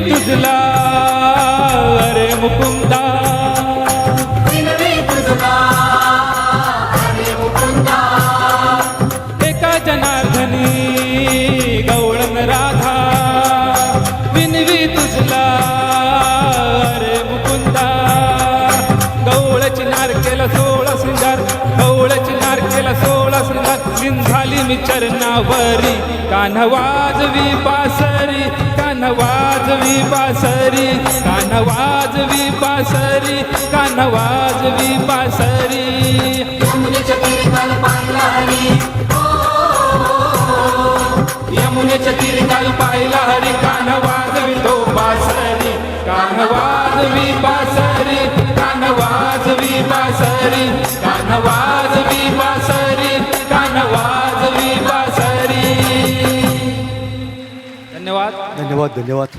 तुझला अरे मुकुंदा, विनवी तुझला हरे मुकुंदा, एका जनार्दनी गवळण राधा, विनवी तुझला अरे मुकुंदा. गवळची नार केला 16 श्रृंगार, गवळची नार केला 16 श्रृंगार. झाली मी चरणावरी, कान वाजवी बासरी, कान वाजवी बासरी, कान वाजवी बासरी, कान वाजवी बासरी. यमुनेच्या तीरी काल पाहिला हरी, यमुनेच्या तीरी काल पाहिला हरी, कान वाजवी तो बासरी, कान वाजवी बासरी, कान वाजवी बासरी, कान वाजवी बासरी, कान वाजवी बासरी. धन्यवाद. धन्यवाद.